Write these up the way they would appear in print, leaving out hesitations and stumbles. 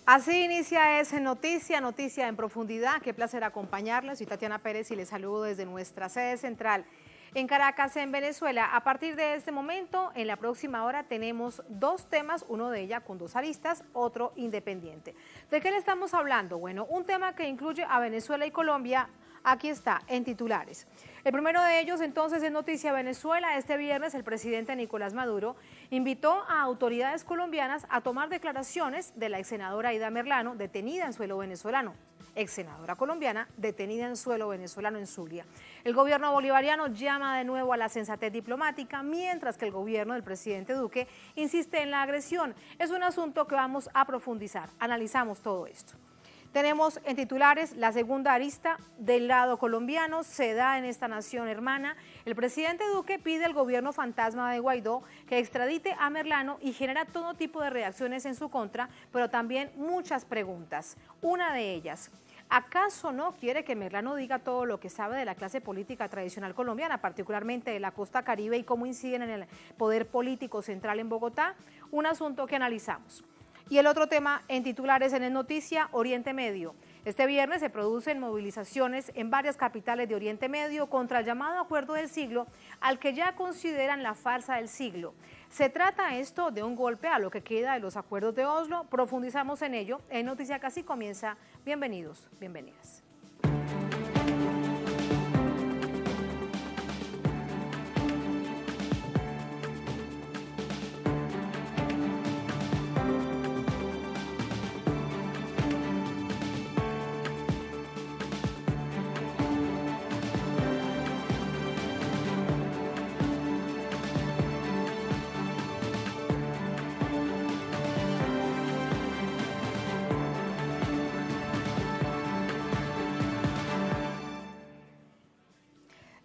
Así inicia Es Noticia, Noticia en Profundidad. Qué placer acompañarles. Soy Tatiana Pérez y les saludo desde nuestra sede central en Caracas, en Venezuela. A partir de este momento, en la próxima hora, tenemos dos temas, uno de ellas con dos aristas, otro independiente. ¿De qué le estamos hablando? Bueno, un tema que incluye a Venezuela y Colombia. Aquí está, en titulares. El primero de ellos, entonces, es Noticia Venezuela. Este viernes, el presidente Nicolás Maduro invitó a autoridades colombianas a tomar declaraciones de la exsenadora Aida Merlano, detenida en suelo venezolano. Exsenadora colombiana, detenida en suelo venezolano en Zulia. El gobierno bolivariano llama de nuevo a la sensatez diplomática, mientras que el gobierno del presidente Duque insiste en la agresión. Es un asunto que vamos a profundizar. Analizamos todo esto. Tenemos en titulares la segunda arista del lado colombiano, se da en esta nación hermana. El presidente Duque pide al gobierno fantasma de Guaidó que extradite a Merlano y genera todo tipo de reacciones en su contra, pero también muchas preguntas. Una de ellas, ¿acaso no quiere que Merlano diga todo lo que sabe de la clase política tradicional colombiana, particularmente de la costa caribe y cómo inciden en el poder político central en Bogotá? Un asunto que analizamos. Y el otro tema en titulares en el Noticia, Oriente Medio. Este viernes se producen movilizaciones en varias capitales de Oriente Medio contra el llamado Acuerdo del Siglo, al que ya consideran la farsa del siglo. ¿Se trata esto de un golpe a lo que queda de los acuerdos de Oslo? Profundizamos en ello. En Noticia Casi comienza. Bienvenidos, bienvenidas.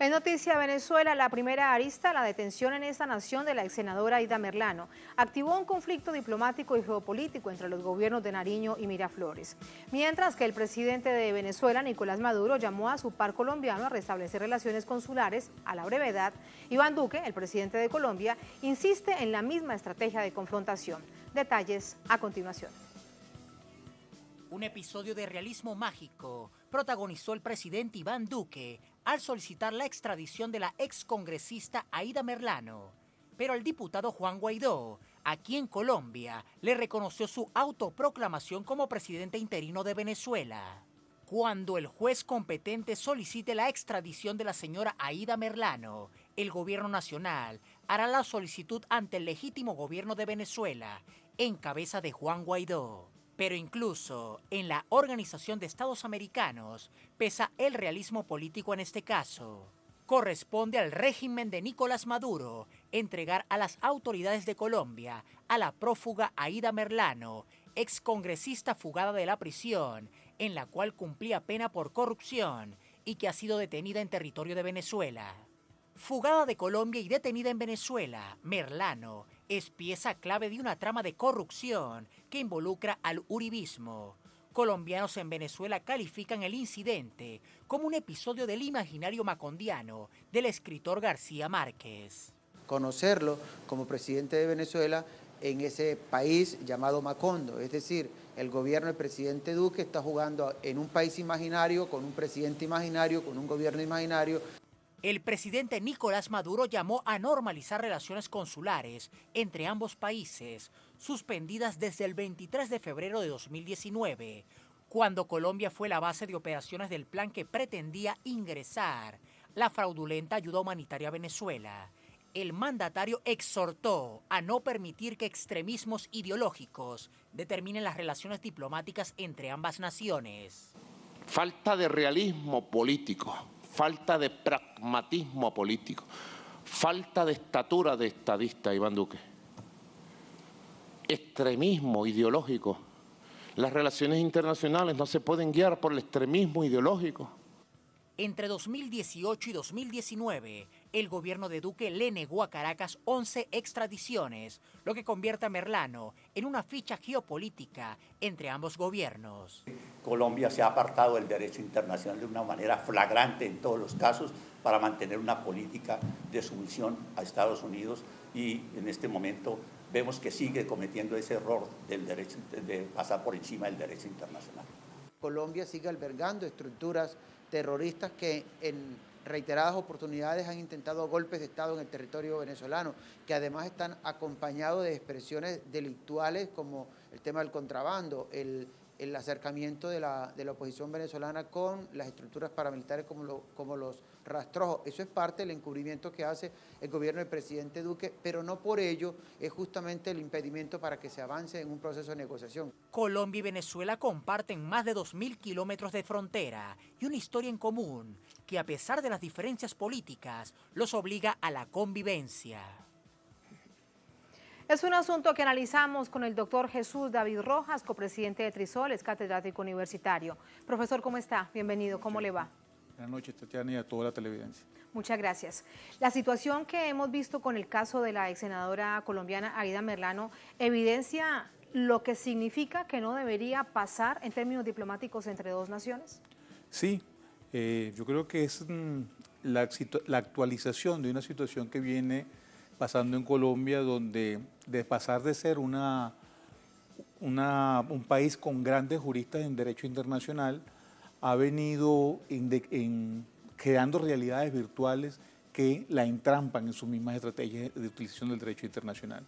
En Noticia Venezuela, la primera arista, la detención en esta nación de la exsenadora Aida Merlano, activó un conflicto diplomático y geopolítico entre los gobiernos de Nariño y Miraflores. Mientras que el presidente de Venezuela, Nicolás Maduro, llamó a su par colombiano a restablecer relaciones consulares a la brevedad, Iván Duque, el presidente de Colombia, insiste en la misma estrategia de confrontación. Detalles a continuación. Un episodio de realismo mágico protagonizó el presidente Iván Duque al solicitar la extradición de la excongresista Aida Merlano. Pero el diputado Juan Guaidó, aquí en Colombia, le reconoció su autoproclamación como presidente interino de Venezuela. Cuando el juez competente solicite la extradición de la señora Aida Merlano, el gobierno nacional hará la solicitud ante el legítimo gobierno de Venezuela, en cabeza de Juan Guaidó. Pero incluso en la Organización de Estados Americanos pesa el realismo político en este caso. Corresponde al régimen de Nicolás Maduro entregar a las autoridades de Colombia a la prófuga Aida Merlano, excongresista fugada de la prisión, en la cual cumplía pena por corrupción y que ha sido detenida en territorio de Venezuela. Fugada de Colombia y detenida en Venezuela, Merlano es pieza clave de una trama de corrupción que involucra al uribismo. Colombianos en Venezuela califican el incidente como un episodio del imaginario macondiano del escritor García Márquez. Conocerlo como presidente de Venezuela en ese país llamado Macondo, es decir, el gobierno del presidente Duque está jugando en un país imaginario, con un presidente imaginario, con un gobierno imaginario. El presidente Nicolás Maduro llamó a normalizar relaciones consulares entre ambos países, suspendidas desde el 23 de febrero de 2019, cuando Colombia fue la base de operaciones del plan que pretendía ingresar la fraudulenta ayuda humanitaria a Venezuela. El mandatario exhortó a no permitir que extremismos ideológicos determinen las relaciones diplomáticas entre ambas naciones. Falta de realismo político. Falta de pragmatismo político, falta de estatura de estadista, Iván Duque. Extremismo ideológico. Las relaciones internacionales no se pueden guiar por el extremismo ideológico. Entre 2018 y 2019, el gobierno de Duque le negó a Caracas 11 extradiciones, lo que convierte a Merlano en una ficha geopolítica entre ambos gobiernos. Colombia se ha apartado del derecho internacional de una manera flagrante en todos los casos para mantener una política de sumisión a Estados Unidos y en este momento vemos que sigue cometiendo ese error del derecho, de pasar por encima del derecho internacional. Colombia sigue albergando estructuras terroristas que en reiteradas oportunidades han intentado golpes de Estado en el territorio venezolano, que además están acompañados de expresiones delictuales como el tema del contrabando, el acercamiento de la oposición venezolana con las estructuras paramilitares como los rastrojos. Eso es parte del encubrimiento que hace el gobierno del presidente Duque, pero no por ello es justamente el impedimento para que se avance en un proceso de negociación. Colombia y Venezuela comparten más de 2.000 kilómetros de frontera y una historia en común que, a pesar de las diferencias políticas, los obliga a la convivencia. Es un asunto que analizamos con el doctor Jesús David Rojas, copresidente de Trisol, es catedrático universitario. Profesor, ¿cómo está? Bienvenido, ¿cómo le va? Buenas noches, Tatiana, y a toda la televidencia. Muchas gracias. La situación que hemos visto con el caso de la ex senadora colombiana Aída Merlano evidencia lo que significa que no debería pasar en términos diplomáticos entre dos naciones. Sí, yo creo que es la actualización de una situación que viene pasando en Colombia, donde de pasar de ser un país con grandes juristas en derecho internacional, ha venido creando realidades virtuales que la entrampan en sus mismas estrategias de utilización del derecho internacional.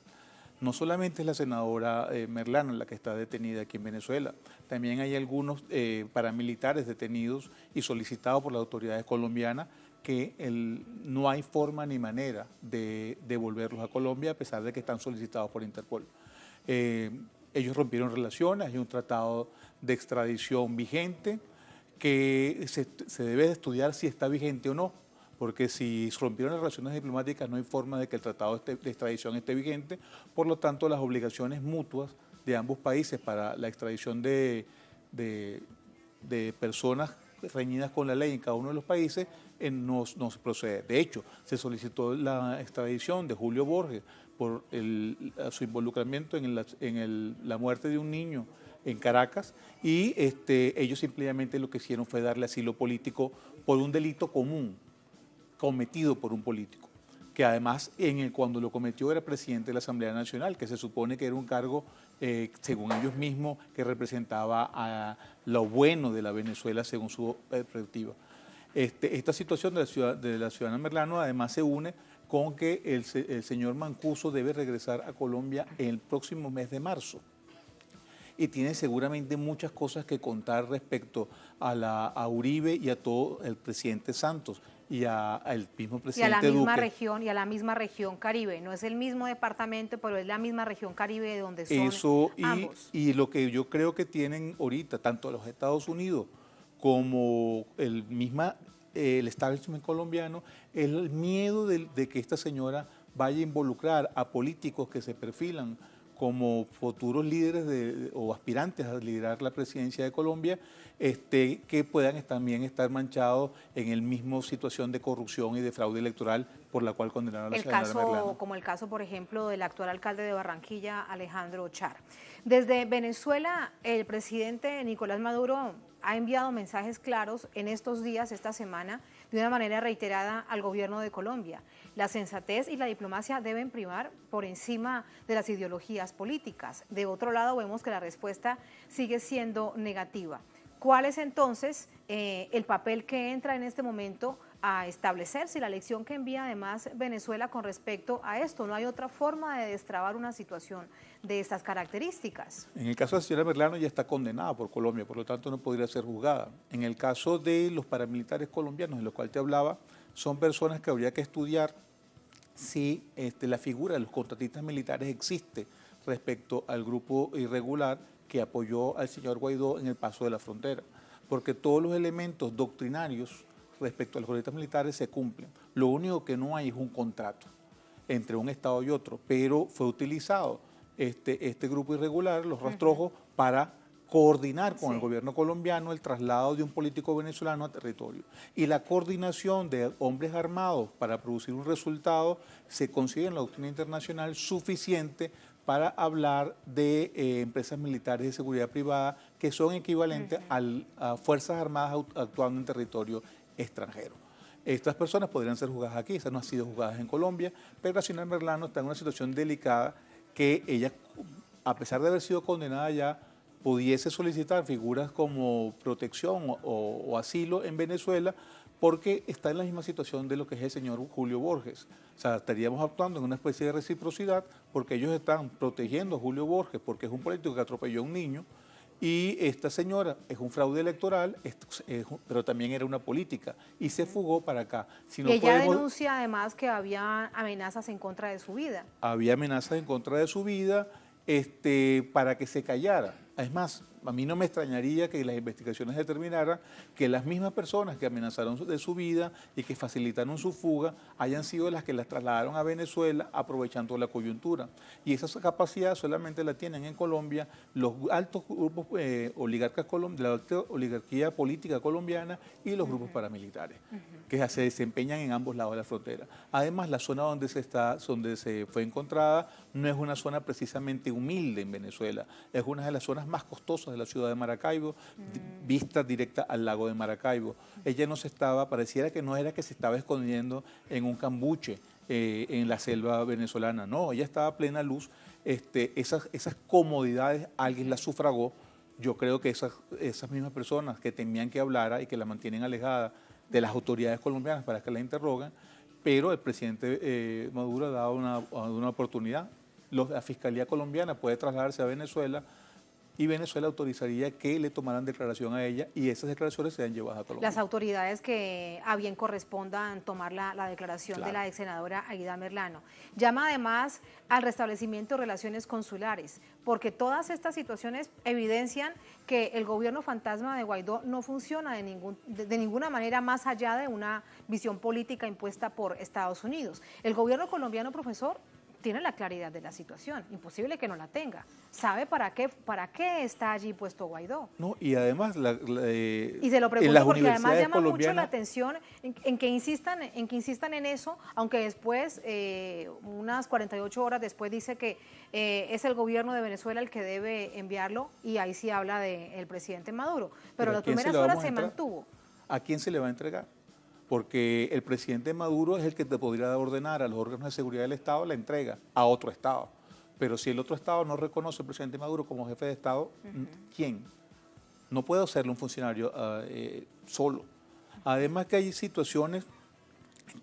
No solamente es la senadora Merlano la que está detenida aquí en Venezuela, también hay algunos paramilitares detenidos y solicitados por las autoridades colombianas que no hay forma ni manera de devolverlos a Colombia a pesar de que están solicitados por Interpol. Ellos rompieron relaciones, hay un tratado de extradición vigente que se debe de estudiar si está vigente o no, porque si rompieron las relaciones diplomáticas no hay forma de que el tratado de extradición esté vigente, por lo tanto las obligaciones mutuas de ambos países para la extradición de personas reñidas con la ley en cada uno de los países no se procede. De hecho, se solicitó la extradición de Julio Borges por su involucramiento en la muerte de un niño en Caracas y ellos simplemente lo que hicieron fue darle asilo político por un delito común cometido por un político, que además cuando lo cometió era presidente de la Asamblea Nacional, que se supone que era un cargo, según ellos mismos, que representaba a lo bueno de la Venezuela según su perspectiva. Esta situación de la ciudadana Merlano además se une con que el señor Mancuso debe regresar a Colombia el próximo mes de marzo. Y tiene seguramente muchas cosas que contar respecto a Uribe y a todo el presidente Santos y al mismo presidente Duque. Y a la misma región Caribe. No es el mismo departamento, pero es la misma región Caribe de donde son ambos. Y lo que yo creo que tienen ahorita, tanto los Estados Unidos como el establishment colombiano, es el miedo de que esta señora vaya a involucrar a políticos que se perfilan como futuros líderes o aspirantes a liderar la presidencia de Colombia, que puedan también estar manchados en el mismo situación de corrupción y de fraude electoral por la cual condenaron a la senadora Merlano. Como el caso, por ejemplo, del actual alcalde de Barranquilla, Alejandro Char. Desde Venezuela, el presidente Nicolás Maduro ha enviado mensajes claros en estos días, esta semana, de una manera reiterada al gobierno de Colombia. La sensatez y la diplomacia deben primar por encima de las ideologías políticas. De otro lado, vemos que la respuesta sigue siendo negativa. ¿Cuál es entonces el papel que entra en este momento a establecerse, la lección que envía además Venezuela con respecto a esto? No hay otra forma de destrabar una situación de estas características. En el caso de la señora Merlano ya está condenada por Colombia, por lo tanto no podría ser juzgada. En el caso de los paramilitares colombianos, de los cuales te hablaba, son personas que habría que estudiar si la figura de los contratistas militares existe respecto al grupo irregular que apoyó al señor Guaidó en el paso de la frontera, porque todos los elementos doctrinarios respecto a los contratistas militares se cumplen. Lo único que no hay es un contrato entre un Estado y otro, pero fue utilizado este grupo irregular, los rastrojos, para coordinar con el gobierno colombiano el traslado de un político venezolano a territorio. Y la coordinación de hombres armados para producir un resultado se considera en la doctrina internacional suficiente para hablar de empresas militares de seguridad privada que son equivalentes a fuerzas armadas actuando en territorio extranjero. Estas personas podrían ser juzgadas aquí, estas no han sido juzgadas en Colombia, pero la señora Merlano está en una situación delicada que ella, a pesar de haber sido condenada ya, pudiese solicitar figuras como protección o asilo en Venezuela, porque está en la misma situación de lo que es el señor Julio Borges. O sea, estaríamos actuando en una especie de reciprocidad porque ellos están protegiendo a Julio Borges porque es un político que atropelló a un niño y esta señora es un fraude electoral, pero también era una política y se fugó para acá. Si no y ella denuncia además que había amenazas en contra de su vida. Había amenazas en contra de su vida para que se callara. Es más, a mí no me extrañaría que las investigaciones determinaran que las mismas personas que amenazaron de su vida y que facilitaron su fuga hayan sido las que las trasladaron a Venezuela aprovechando la coyuntura. Y esa capacidad solamente la tienen en Colombia los altos grupos oligarcas de la alta oligarquía política colombiana y los grupos paramilitares, que se desempeñan en ambos lados de la frontera. Además, la zona donde se fue encontrada no es una zona precisamente humilde en Venezuela, es una de las zonas más costosas de la ciudad de Maracaibo, vista directa al lago de Maracaibo. Ella pareciera que no era que se estaba escondiendo en un cambuche en la selva venezolana, no, ella estaba a plena luz. Esas comodidades alguien las sufragó. Yo creo que esas mismas personas que temían que hablara y que la mantienen alejada de las autoridades colombianas para que la interroguen, pero el presidente Maduro ha dado una oportunidad. La Fiscalía colombiana puede trasladarse a Venezuela y Venezuela autorizaría que le tomaran declaración a ella y esas declaraciones sean llevadas a Colombia. Las autoridades que a bien correspondan tomar la declaración Claro. de la ex senadora Aída Merlano. Llama además al restablecimiento de relaciones consulares, porque todas estas situaciones evidencian que el gobierno fantasma de Guaidó no funciona de ninguna manera más allá de una visión política impuesta por Estados Unidos. El gobierno colombiano, profesor, tiene la claridad de la situación, imposible que no la tenga. ¿Sabe para qué está allí puesto Guaidó? No, y además Y se lo en pregunto las porque además universidades llama mucho la colombianas, atención en que insistan en eso, aunque después, unas 48 horas después, dice que es el gobierno de Venezuela el que debe enviarlo, y ahí sí habla del presidente Maduro. Pero las ¿a quién primeras le vamos horas a se entrar? mantuvo. ¿A quién se le va a entregar? Porque el presidente Maduro es el que te podría ordenar a los órganos de seguridad del Estado la entrega a otro Estado. Pero si el otro Estado no reconoce al presidente Maduro como jefe de Estado, ¿quién? No puede hacerlo un funcionario solo. Además que hay situaciones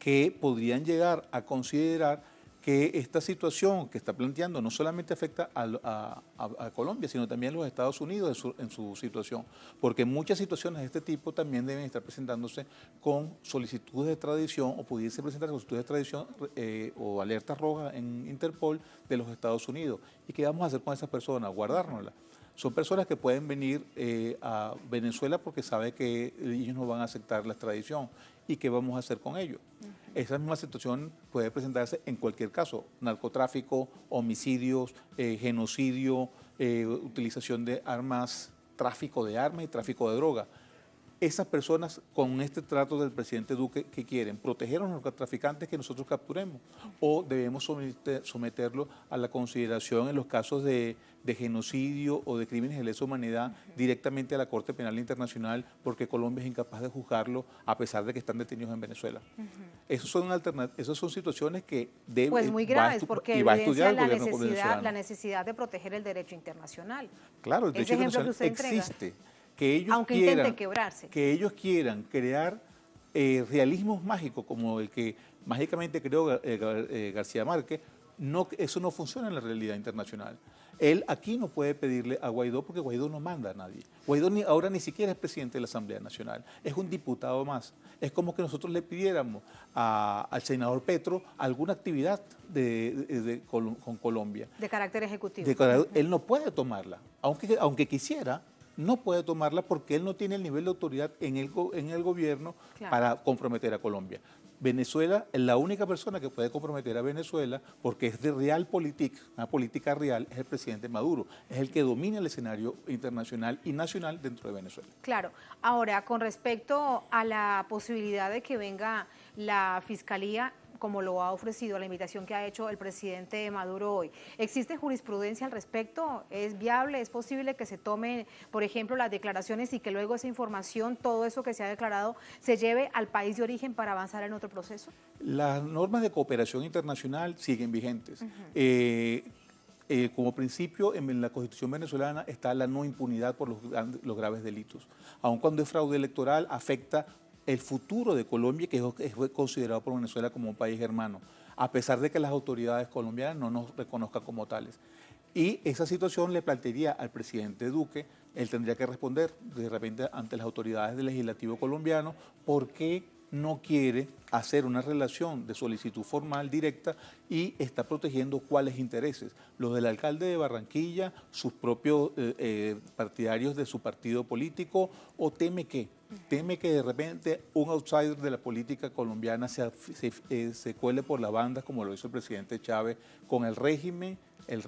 que podrían llegar a considerar que esta situación que está planteando no solamente afecta a Colombia, sino también a los Estados Unidos en su situación, porque muchas situaciones de este tipo también deben estar presentándose con solicitudes de extradición o pudiese presentar solicitudes de extradición o alertas rojas en Interpol de los Estados Unidos. ¿Y qué vamos a hacer con esas personas? Guardárnoslas. Son personas que pueden venir a Venezuela porque saben que ellos no van a aceptar la extradición. ¿Y qué vamos a hacer con ellos? Esa misma situación puede presentarse en cualquier caso: narcotráfico, homicidios, genocidio, utilización de armas, tráfico de armas y tráfico de droga. Esas personas con este trato del presidente Duque, ¿qué quieren? ¿Proteger a los narcotraficantes que nosotros capturemos? ¿O debemos someterlo a la consideración en los casos de genocidio o de crímenes de lesa humanidad directamente a la Corte Penal Internacional porque Colombia es incapaz de juzgarlo a pesar de que están detenidos en Venezuela? Esas son situaciones que debe Pues muy graves, porque evidencian evidencia la necesidad de proteger el derecho internacional. Claro, el derecho internacional existe. Que ellos aunque intenten quebrarse. Que ellos quieran crear realismos mágicos como el que mágicamente creó García Márquez, eso no funciona en la realidad internacional. Él aquí no puede pedirle a Guaidó porque Guaidó no manda a nadie. Guaidó ahora ni siquiera es presidente de la Asamblea Nacional, es un diputado más. Es como que nosotros le pidiéramos al senador Petro alguna actividad con Colombia. De carácter ejecutivo. Él no puede tomarla, aunque quisiera. No puede tomarla porque él no tiene el nivel de autoridad en el gobierno, claro, para comprometer a Colombia. Venezuela, la única persona que puede comprometer a Venezuela, porque es de realpolitik, una política real, es el presidente Maduro. Es el que domina el escenario internacional y nacional dentro de Venezuela. Claro. Ahora, con respecto a la posibilidad de que venga la Fiscalía, como lo ha ofrecido, la invitación que ha hecho el presidente Maduro hoy, ¿existe jurisprudencia al respecto? ¿Es viable? ¿Es posible que se tomen, por ejemplo, las declaraciones y que luego esa información, todo eso que se ha declarado, se lleve al país de origen para avanzar en otro proceso? Las normas de cooperación internacional siguen vigentes. como principio, en la Constitución venezolana está la no impunidad por los graves delitos. Aun cuando es fraude electoral, afecta el futuro de Colombia, que es considerado por Venezuela como un país hermano, a pesar de que las autoridades colombianas no nos reconozcan como tales. Y esa situación le plantearía al presidente Duque, él tendría que responder de repente ante las autoridades del legislativo colombiano por qué no quiere hacer una relación de solicitud formal directa y está protegiendo cuáles intereses, los del alcalde de Barranquilla, sus propios partidarios de su partido político, o teme que de repente un outsider de la política colombiana se cuele por la banda, como lo hizo el presidente Chávez, con el régimen,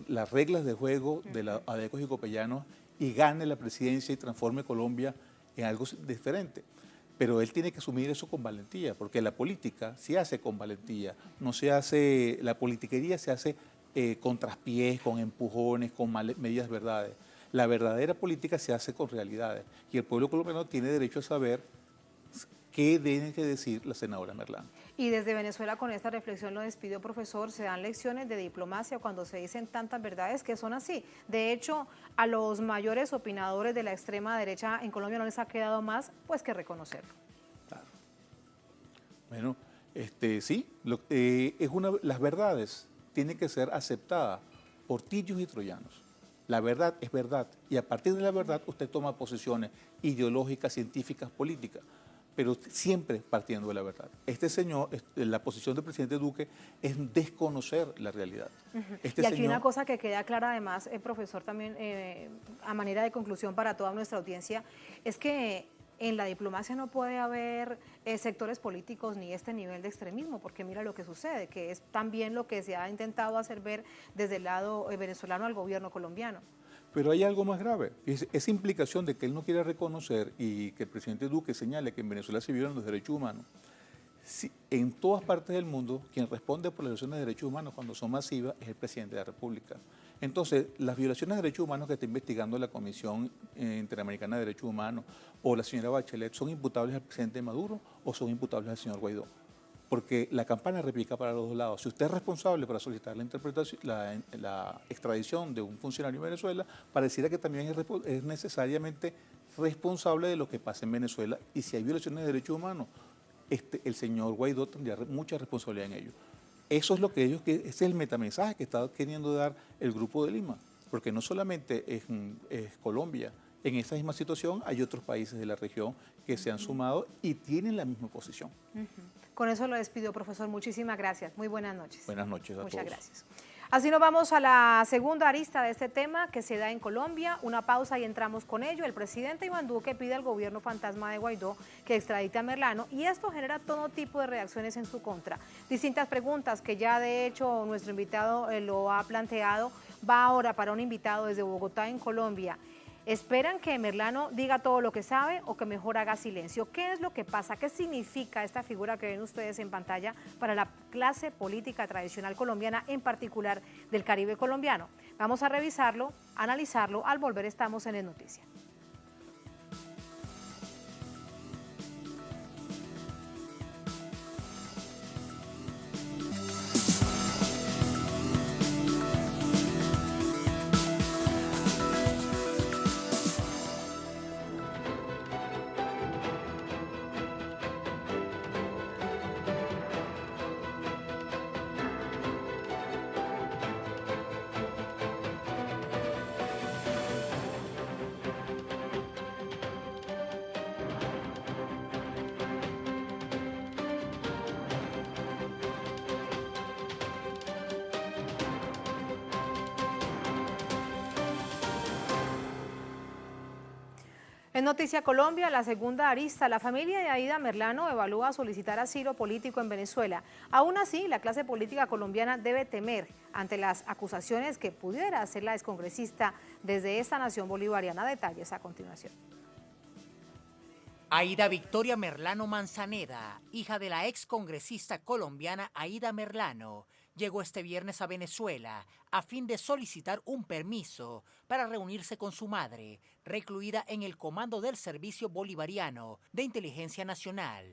las reglas de juego de los adecos y copellanos, y gane la presidencia y transforme Colombia en algo diferente. Pero él tiene que asumir eso con valentía, porque la política se hace con valentía, no se hace, la politiquería se hace con traspiés, con empujones, con medias verdades. La verdadera política se hace con realidades, y el pueblo colombiano tiene derecho a saber qué tiene que decir la senadora Merlano. Y desde Venezuela, con esta reflexión lo despido, profesor. Se dan lecciones de diplomacia cuando se dicen tantas verdades que son así. De hecho, a los mayores opinadores de la extrema derecha en Colombia no les ha quedado más pues que reconocerlo. Claro. Bueno, sí, las verdades tienen que ser aceptadas por tirios y troyanos. La verdad es verdad, y a partir de la verdad usted toma posiciones ideológicas, científicas, políticas, pero siempre partiendo de la verdad. Este señor, la posición del presidente Duque es desconocer la realidad. Y aquí una cosa que queda clara además, profesor, también a manera de conclusión para toda nuestra audiencia, es que en la diplomacia no puede haber sectores políticos ni este nivel de extremismo, porque mira lo que sucede, que es también lo que se ha intentado hacer ver desde el lado venezolano al gobierno colombiano. Pero hay algo más grave, esa implicación de que él no quiere reconocer y que el presidente Duque señale que en Venezuela se violan los derechos humanos. En todas partes del mundo, quien responde por las violaciones de derechos humanos cuando son masivas es el presidente de la República. Entonces, las violaciones de derechos humanos que está investigando la Comisión Interamericana de Derechos Humanos o la señora Bachelet, ¿son imputables al presidente Maduro o son imputables al señor Guaidó? Porque la campana repica para los dos lados. Si usted es responsable para solicitar la extradición de un funcionario en Venezuela, pareciera que también es necesariamente responsable de lo que pasa en Venezuela, y si hay violaciones de derechos humanos, el señor Guaidó tendría mucha responsabilidad en ello. Eso es lo que ese es el metamensaje que está queriendo dar el Grupo de Lima, porque no solamente es Colombia. En esa misma situación hay otros países de la región que se han sumado y tienen la misma posición. Con eso lo despido, profesor. Muchísimas gracias. Muy buenas noches. Buenas noches a todos. Muchas gracias. Así nos vamos a la segunda arista de este tema que se da en Colombia. Una pausa y entramos con ello. El presidente Iván Duque pide al gobierno fantasma de Guaidó que extradite a Merlano, y esto genera todo tipo de reacciones en su contra. Distintas preguntas que ya de hecho nuestro invitado lo ha planteado. Va ahora para un invitado desde Bogotá, en Colombia. ¿Esperan que Merlano diga todo lo que sabe o que mejor haga silencio? ¿Qué es lo que pasa? ¿Qué significa esta figura que ven ustedes en pantalla para la clase política tradicional colombiana, en particular del Caribe colombiano? Vamos a revisarlo, analizarlo. Al volver estamos en Es Noticia. En Noticia Colombia, la segunda arista, la familia de Aida Merlano evalúa solicitar asilo político en Venezuela. Aún así, la clase política colombiana debe temer ante las acusaciones que pudiera hacer la excongresista desde esta nación bolivariana. Detalles a continuación. Aida Victoria Merlano Manzaneda, hija de la excongresista colombiana Aida Merlano, llegó este viernes a Venezuela a fin de solicitar un permiso para reunirse con su madre, recluida en el comando del Servicio Bolivariano de Inteligencia Nacional.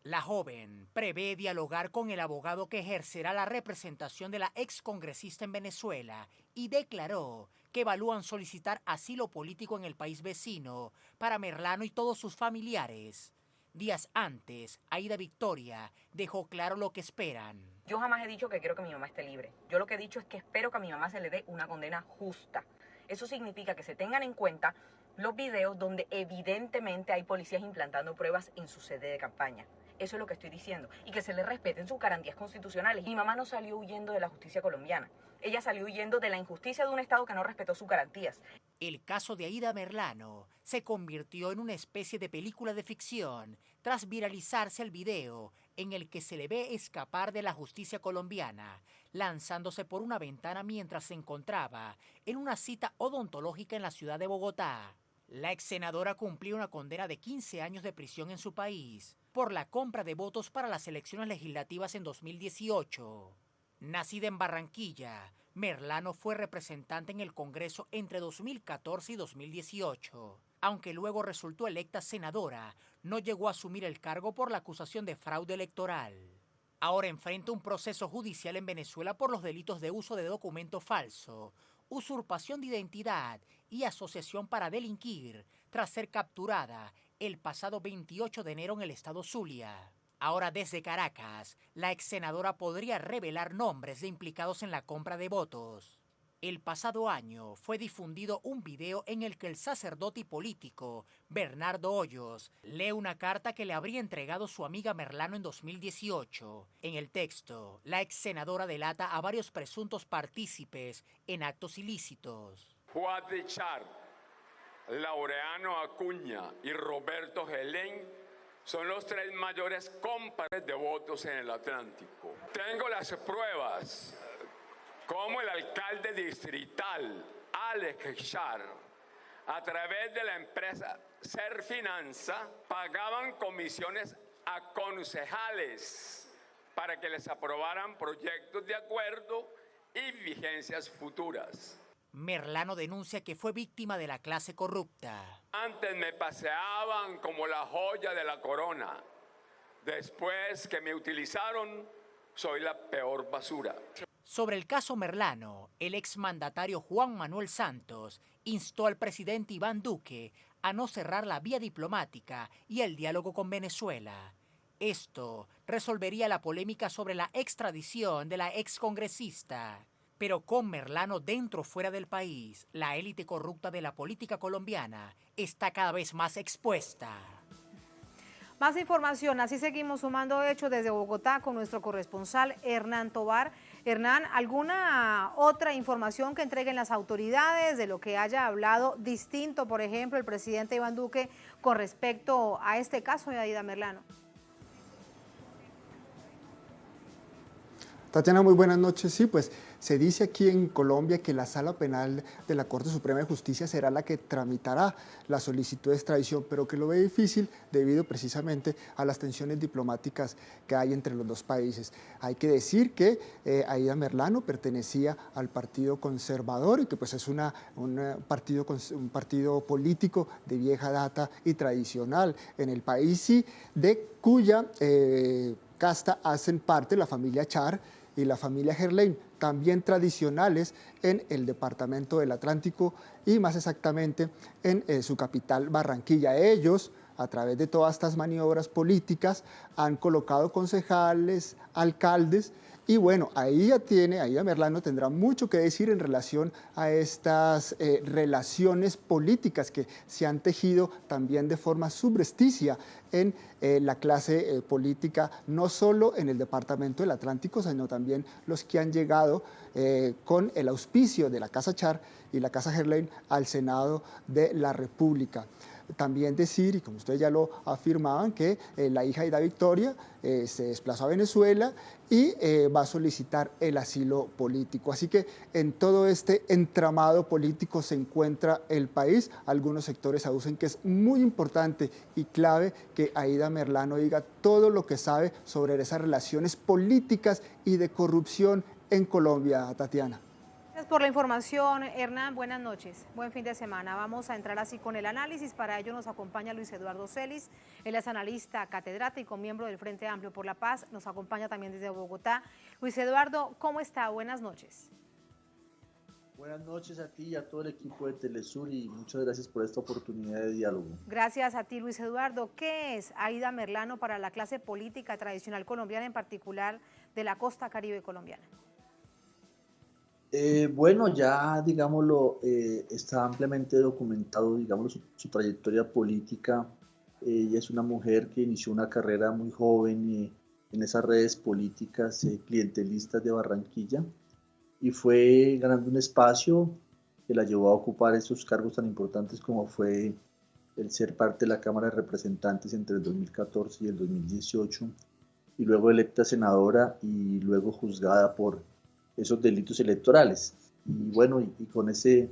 La joven prevé dialogar con el abogado que ejercerá la representación de la excongresista en Venezuela y declaró que evalúan solicitar asilo político en el país vecino para Merlano y todos sus familiares. Días antes, Aida Victoria dejó claro lo que esperan. Yo jamás he dicho que quiero que mi mamá esté libre. Yo lo que he dicho es que espero que a mi mamá se le dé una condena justa. Eso significa que se tengan en cuenta los videos donde evidentemente hay policías implantando pruebas en su sede de campaña. Eso es lo que estoy diciendo. Y que se le respeten sus garantías constitucionales. Mi mamá no salió huyendo de la justicia colombiana. Ella salió huyendo de la injusticia de un Estado que no respetó sus garantías. El caso de Aida Merlano se convirtió en una especie de película de ficción tras viralizarse el video en el que se le ve escapar de la justicia colombiana, lanzándose por una ventana mientras se encontraba en una cita odontológica en la ciudad de Bogotá. La ex senadora cumplió una condena de 15 años de prisión en su país por la compra de votos para las elecciones legislativas en 2018. Nacida en Barranquilla, Merlano fue representante en el Congreso entre 2014 y 2018. Aunque luego resultó electa senadora, no llegó a asumir el cargo por la acusación de fraude electoral. Ahora enfrenta un proceso judicial en Venezuela por los delitos de uso de documento falso, usurpación de identidad y asociación para delinquir, tras ser capturada el pasado 28 de enero en el estado Zulia. Ahora desde Caracas, la ex senadora podría revelar nombres de implicados en la compra de votos. El pasado año fue difundido un video en el que el sacerdote y político Bernardo Hoyos lee una carta que le habría entregado su amiga Merlano en 2018. En el texto, la ex senadora delata a varios presuntos partícipes en actos ilícitos. Juan de Char, Laureano Acuña y Roberto Gelén son los 3 mayores cómpares de votos en el Atlántico. Tengo las pruebas, como el alcalde distrital, Alex Char, a través de la empresa Serfinanza, pagaban comisiones a concejales para que les aprobaran proyectos de acuerdo y vigencias futuras. Merlano denuncia que fue víctima de la clase corrupta. Antes me paseaban como la joya de la corona. Después que me utilizaron, soy la peor basura. Sobre el caso Merlano, el exmandatario Juan Manuel Santos instó al presidente Iván Duque a no cerrar la vía diplomática y el diálogo con Venezuela. Esto resolvería la polémica sobre la extradición de la excongresista. Pero con Merlano dentro o fuera del país, la élite corrupta de la política colombiana está cada vez más expuesta. Más información, así seguimos sumando hechos desde Bogotá con nuestro corresponsal Hernán Tovar. Hernán, ¿alguna otra información que entreguen las autoridades de lo que haya hablado distinto, por ejemplo, el presidente Iván Duque con respecto a este caso de Aida Merlano? Tatiana, muy buenas noches. Sí, pues se dice aquí en Colombia que la Sala Penal de la Corte Suprema de Justicia será la que tramitará la solicitud de extradición, pero que lo ve difícil debido precisamente a las tensiones diplomáticas que hay entre los dos países. Hay que decir que Aida Merlano pertenecía al Partido Conservador y que pues es un partido político de vieja data y tradicional en el país y de cuya casta hacen parte la familia Char y la familia Gerlain, también tradicionales en el departamento del Atlántico y más exactamente en su capital Barranquilla. Ellos, a través de todas estas maniobras políticas, han colocado concejales, alcaldes y bueno, Aida Merlano tendrá mucho que decir en relación a estas relaciones políticas que se han tejido también de forma subrepticia en la clase política, no solo en el departamento del Atlántico, sino también los que han llegado con el auspicio de la Casa Char y la Casa Gerlain al Senado de la República. También decir, y como ustedes ya lo afirmaban, que la hija Aida Victoria se desplazó a Venezuela y va a solicitar el asilo político. Así que en todo este entramado político se encuentra el país. Algunos sectores aducen que es muy importante y clave que Aida Merlano diga todo lo que sabe sobre esas relaciones políticas y de corrupción en Colombia, Tatiana. por la información, Hernán. Buenas noches. Buen fin de semana. Vamos a entrar así con el análisis. Para ello nos acompaña Luis Eduardo Celis. Él es analista, catedrático, miembro del Frente Amplio por la Paz. Nos acompaña también desde Bogotá. Luis Eduardo, ¿cómo está? Buenas noches. Buenas noches a ti y a todo el equipo de Telesur y muchas gracias por esta oportunidad de diálogo. Gracias a ti, Luis Eduardo. ¿Qué es Aída Merlano para la clase política tradicional colombiana, en particular de la costa caribe colombiana? Bueno, ya, digámoslo, está ampliamente documentado, digámoslo, su trayectoria política. Ella es una mujer que inició una carrera muy joven en esas redes políticas clientelistas de Barranquilla y fue ganando un espacio que la llevó a ocupar esos cargos tan importantes como fue el ser parte de la Cámara de Representantes entre el 2014 y el 2018 y luego electa senadora y luego juzgada por esos delitos electorales. Y bueno, y con ese,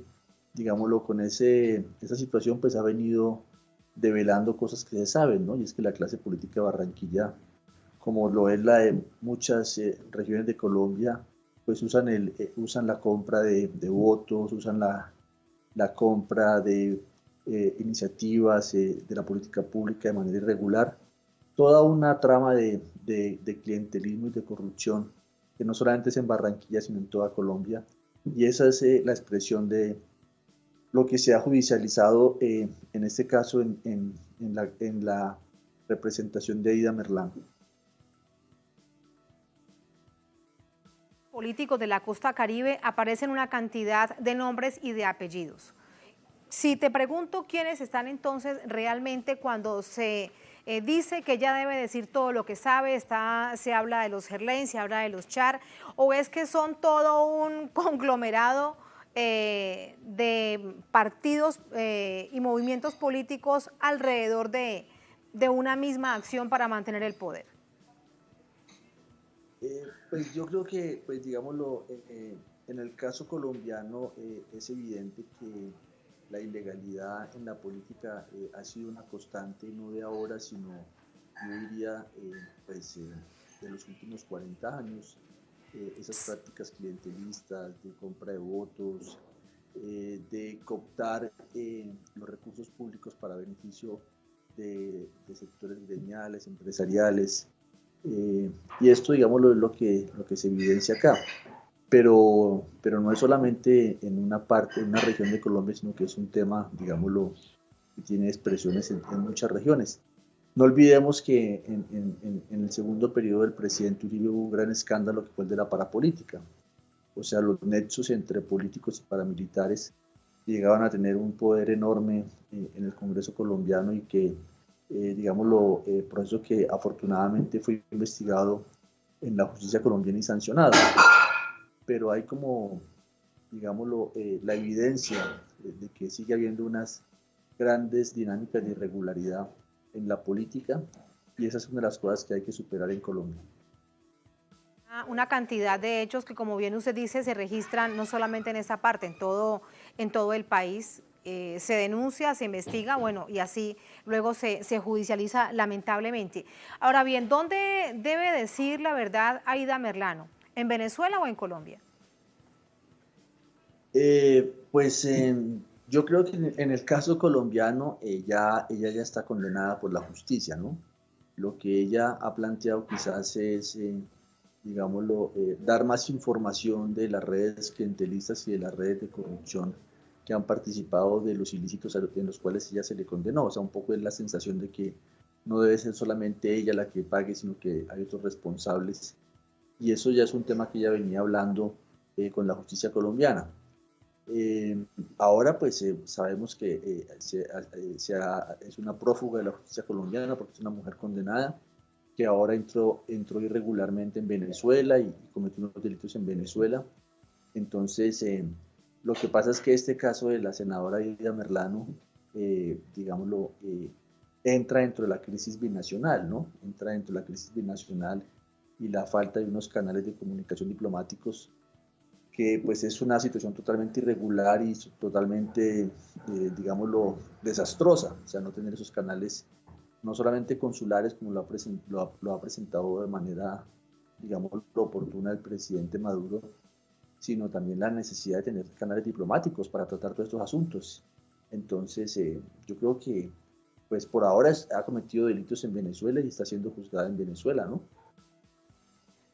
digámoslo, con esa situación pues ha venido develando cosas que se saben, ¿no? Y es que la clase política de Barranquilla, como lo es la de muchas regiones de Colombia, pues usan la compra de votos, usan la compra de iniciativas de la política pública de manera irregular, toda una trama de clientelismo y de corrupción que no solamente es en Barranquilla, sino en toda Colombia. Y esa es la expresión de lo que se ha judicializado, en este caso, en la representación de Aída Merlano. Políticos de la costa caribe aparecen una cantidad de nombres y de apellidos. Si te pregunto quiénes están entonces realmente cuando se dice que ella debe decir todo lo que sabe, se habla de los Gerlain, se habla de los Char, o es que son todo un conglomerado de partidos y movimientos políticos alrededor de una misma acción para mantener el poder. Pues yo creo que, pues digámoslo, en el caso colombiano es evidente que la ilegalidad en la política ha sido una constante, no de ahora, sino yo diría de los últimos 40 años. Esas prácticas clientelistas de compra de votos, de cooptar los recursos públicos para beneficio de sectores gremiales, empresariales, y esto, digámoslo, es lo que se evidencia acá. Pero no es solamente en una parte, en una región de Colombia, sino que es un tema, digámoslo, que tiene expresiones en muchas regiones. No olvidemos que en el segundo periodo del presidente Uribe hubo un gran escándalo que fue el de la parapolítica. O sea, los nexos entre políticos y paramilitares llegaban a tener un poder enorme en el Congreso colombiano y que, digámoslo, proceso que afortunadamente fue investigado en la justicia colombiana y sancionado. Pero hay como, digámoslo, la evidencia de que sigue habiendo unas grandes dinámicas de irregularidad en la política y esa es una de las cosas que hay que superar en Colombia. Una cantidad de hechos que, como bien usted dice, se registran no solamente en esta parte, en todo el país. Se denuncia, se investiga, bueno, y así luego se judicializa lamentablemente. Ahora bien, ¿dónde debe decir la verdad Aída Merlano? ¿En Venezuela o en Colombia? Yo creo que en el caso colombiano ella ya está condenada por la justicia, ¿no? Lo que ella ha planteado quizás es, digámoslo, dar más información de las redes clientelistas y de las redes de corrupción que han participado de los ilícitos en los cuales ella se le condenó. O sea, un poco es la sensación de que no debe ser solamente ella la que pague, sino que hay otros responsables. Y eso ya es un tema que ella venía hablando con la justicia colombiana. Ahora pues sabemos que es una prófuga de la justicia colombiana porque es una mujer condenada que ahora entró irregularmente en Venezuela y cometió unos delitos en Venezuela. Entonces lo que pasa es que este caso de la senadora Aída Merlano, digámoslo, entra dentro de la crisis binacional, ¿no? Entra dentro de la crisis binacional y la falta de unos canales de comunicación diplomáticos que pues es una situación totalmente irregular y totalmente, digámoslo, desastrosa. O sea, no tener esos canales, no solamente consulares, como lo ha presentado de manera, digámoslo, oportuna el presidente Maduro, sino también la necesidad de tener canales diplomáticos para tratar todos estos asuntos. Entonces, yo creo que pues por ahora ha cometido delitos en Venezuela y está siendo juzgada en Venezuela, ¿no?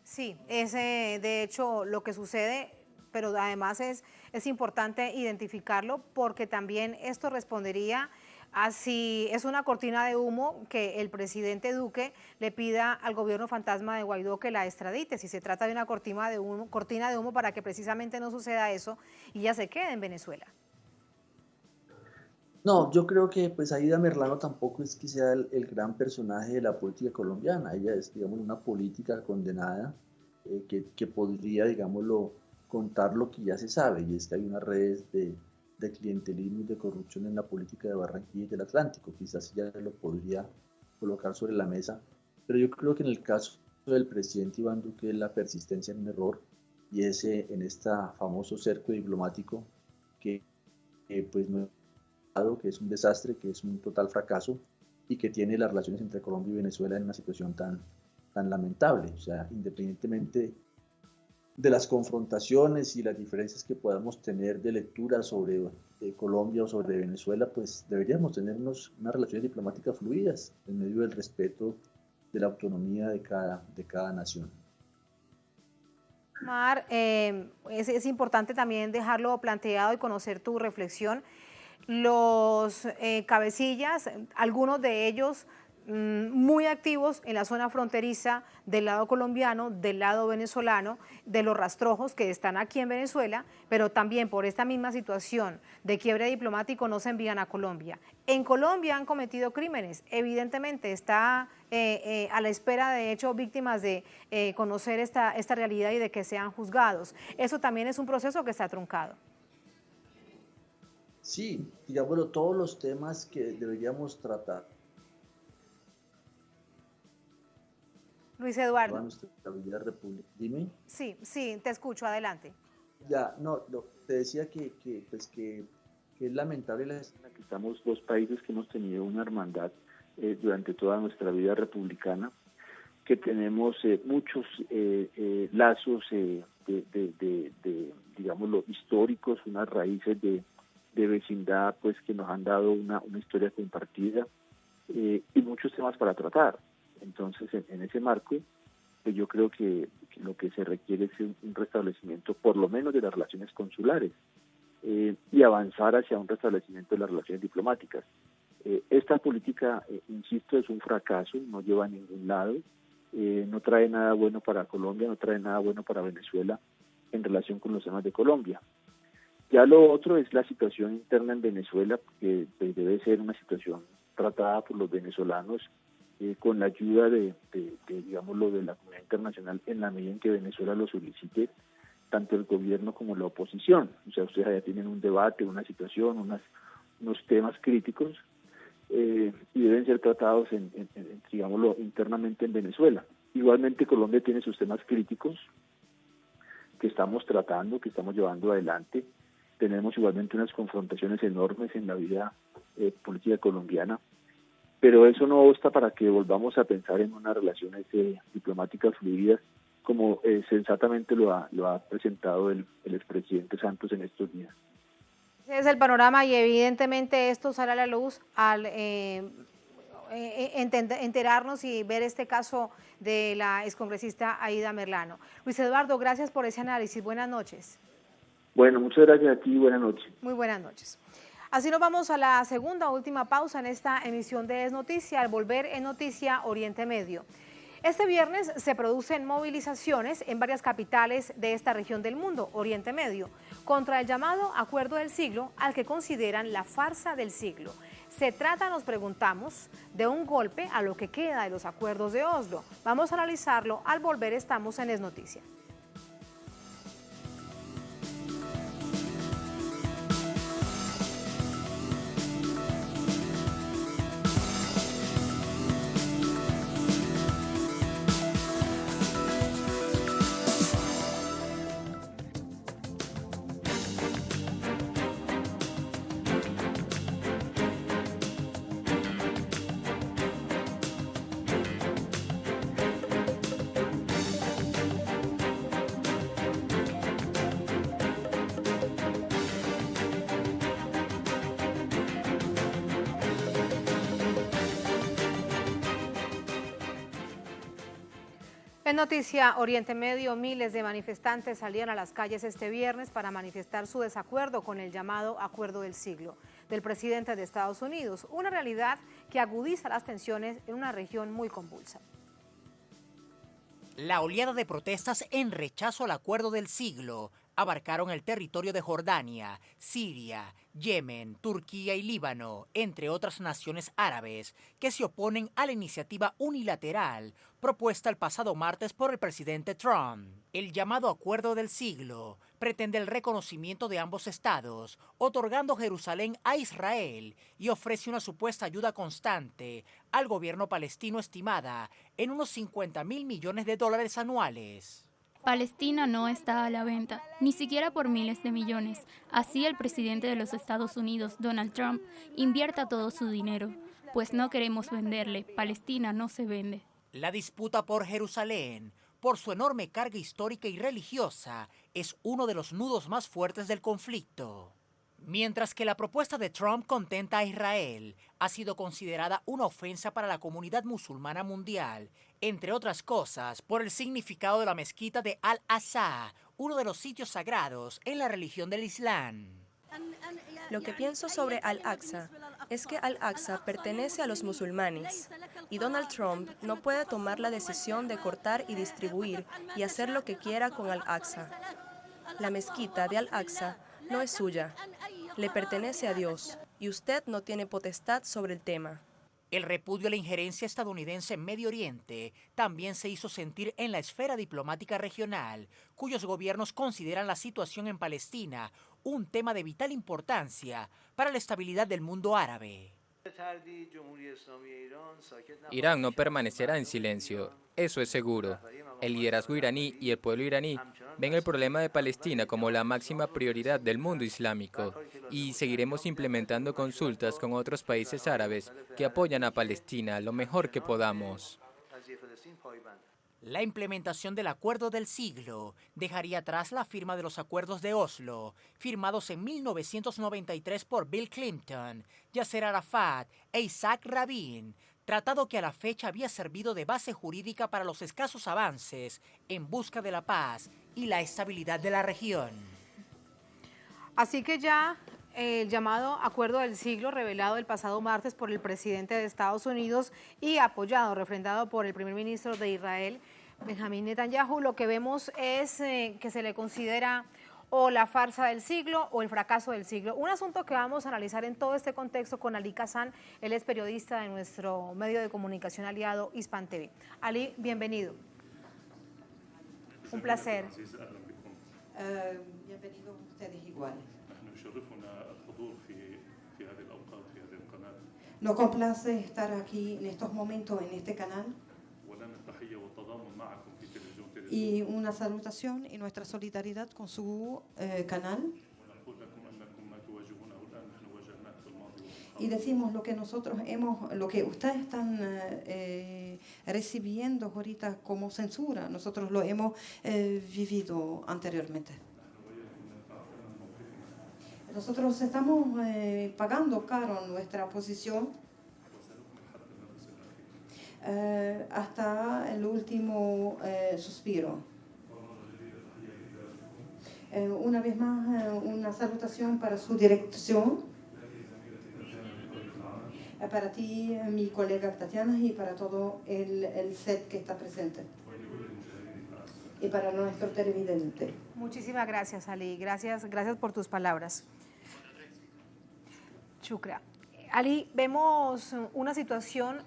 Sí, es de hecho lo que sucede, pero además es importante identificarlo porque también esto respondería a si es una cortina de humo que el presidente Duque le pida al gobierno fantasma de Guaidó que la extradite, si se trata de una cortina de humo para que precisamente no suceda eso y ella se quede en Venezuela. No, yo creo que pues Aída Merlano tampoco es que sea el gran personaje de la política colombiana. Ella es, digamos, una política condenada que podría, digámoslo, contar lo que ya se sabe, y es que hay unas redes de clientelismo y de corrupción en la política de Barranquilla y del Atlántico. Quizás ya lo podría colocar sobre la mesa, pero yo creo que en el caso del presidente Iván Duque la persistencia en un error, y ese en este famoso cerco diplomático que pues no que es un desastre, que es un total fracaso y que tiene las relaciones entre Colombia y Venezuela en una situación tan lamentable. O sea, independientemente de las confrontaciones y las diferencias que podamos tener de lectura sobre Colombia o sobre Venezuela, pues deberíamos tener unas relaciones diplomáticas fluidas en medio del respeto de la autonomía de cada nación. Mar, es importante también dejarlo planteado y conocer tu reflexión. Los cabecillas, algunos de ellos muy activos en la zona fronteriza del lado colombiano, del lado venezolano, de los rastrojos que están aquí en Venezuela, pero también por esta misma situación de quiebre diplomático no se envían a Colombia. En Colombia han cometido crímenes, evidentemente está a la espera de hecho víctimas de conocer esta realidad y de que sean juzgados. Eso también es un proceso que está truncado. Sí, digámoslo, todos los temas que deberíamos tratar. Luis Eduardo. Dime. Sí, te escucho, adelante. Ya, no, te decía que es lamentable la escena que estamos dos países que hemos tenido una hermandad durante toda nuestra vida republicana, que tenemos muchos lazos digámoslo, históricos, unas raíces de vecindad pues que nos han dado una historia compartida y muchos temas para tratar. Entonces, en ese marco, pues yo creo que lo que se requiere es un restablecimiento, por lo menos de las relaciones consulares, y avanzar hacia un restablecimiento de las relaciones diplomáticas. Esta política, insisto, es un fracaso, no lleva a ningún lado, no trae nada bueno para Colombia, no trae nada bueno para Venezuela en relación con los temas de Colombia. Ya lo otro es la situación interna en Venezuela, que debe ser una situación tratada por los venezolanos con la ayuda digámoslo, de la comunidad internacional en la medida en que Venezuela lo solicite, tanto el gobierno como la oposición. O sea, ustedes allá tienen un debate, una situación, unos temas críticos y deben ser tratados digámoslo, internamente en Venezuela. Igualmente Colombia tiene sus temas críticos que estamos tratando, que estamos llevando adelante. Tenemos igualmente unas confrontaciones enormes en la vida política colombiana, pero eso no basta para que volvamos a pensar en unas relaciones diplomáticas fluidas como sensatamente lo ha presentado el expresidente Santos en estos días. Ese es el panorama y evidentemente esto sale a la luz al enterarnos y ver este caso de la excongresista Aída Merlano. Luis Eduardo, gracias por ese análisis. Buenas noches. Bueno, muchas gracias a ti y buenas noches. Muy buenas noches. Así nos vamos a la segunda última pausa en esta emisión de Es Noticia, al volver en Noticia Oriente Medio. Este viernes se producen movilizaciones en varias capitales de esta región del mundo, Oriente Medio, contra el llamado Acuerdo del Siglo, al que consideran la farsa del siglo. Se trata, nos preguntamos, de un golpe a lo que queda de los acuerdos de Oslo. Vamos a analizarlo al volver, estamos en Es Noticia. En noticia Oriente Medio, miles de manifestantes salían a las calles este viernes para manifestar su desacuerdo con el llamado Acuerdo del Siglo del presidente de Estados Unidos, una realidad que agudiza las tensiones en una región muy convulsa. La oleada de protestas en rechazo al Acuerdo del Siglo abarcaron el territorio de Jordania, Siria, Yemen, Turquía y Líbano, entre otras naciones árabes, que se oponen a la iniciativa unilateral propuesta el pasado martes por el presidente Trump. El llamado Acuerdo del Siglo pretende el reconocimiento de ambos estados, otorgando Jerusalén a Israel, y ofrece una supuesta ayuda constante al gobierno palestino estimada en unos $50.000 millones anuales. Palestina no está a la venta, ni siquiera por miles de millones. Así el presidente de los Estados Unidos, Donald Trump, invierta todo su dinero, pues no queremos venderle. Palestina no se vende. La disputa por Jerusalén, por su enorme carga histórica y religiosa, es uno de los nudos más fuertes del conflicto. Mientras que la propuesta de Trump contenta a Israel, ha sido considerada una ofensa para la comunidad musulmana mundial, entre otras cosas por el significado de la mezquita de Al-Aqsa, uno de los sitios sagrados en la religión del Islam. Lo que pienso sobre Al-Aqsa es que Al-Aqsa pertenece a los musulmanes y Donald Trump no puede tomar la decisión de cortar y distribuir y hacer lo que quiera con Al-Aqsa. La mezquita de Al-Aqsa no es suya, le pertenece a Dios y usted no tiene potestad sobre el tema. El repudio a la injerencia estadounidense en Medio Oriente también se hizo sentir en la esfera diplomática regional, cuyos gobiernos consideran la situación en Palestina un tema de vital importancia para la estabilidad del mundo árabe. Irán no permanecerá en silencio, eso es seguro. El liderazgo iraní y el pueblo iraní ven el problema de Palestina como la máxima prioridad del mundo islámico y seguiremos implementando consultas con otros países árabes que apoyan a Palestina lo mejor que podamos. La implementación del Acuerdo del Siglo dejaría atrás la firma de los acuerdos de Oslo, firmados en 1993 por Bill Clinton, Yasser Arafat e Isaac Rabin, tratado que a la fecha había servido de base jurídica para los escasos avances en busca de la paz y la estabilidad de la región. Así que ya el llamado Acuerdo del Siglo, revelado el pasado martes por el presidente de Estados Unidos y apoyado, refrendado por el primer ministro de Israel, Benjamín Netanyahu, lo que vemos es que se le considera o la farsa del siglo o el fracaso del siglo. Un asunto que vamos a analizar en todo este contexto con Ali Kazan, él es periodista de nuestro medio de comunicación aliado Hispan TV. Ali, bienvenido. Un placer. Bienvenidos ustedes igual. Nos complace estar aquí en estos momentos en este canal. Y una salutación y nuestra solidaridad con su canal. Y decimos lo que nosotros lo que ustedes están recibiendo ahorita como censura, nosotros lo hemos vivido anteriormente. Nosotros estamos pagando caro nuestra posición hasta el último suspiro. Una vez más, una salutación para su dirección, para ti, mi colega Tatiana, y para todo el set que está presente. Y para nuestro televidente. Muchísimas gracias, Ali. Gracias por tus palabras. Shukra. Ali, vemos una situación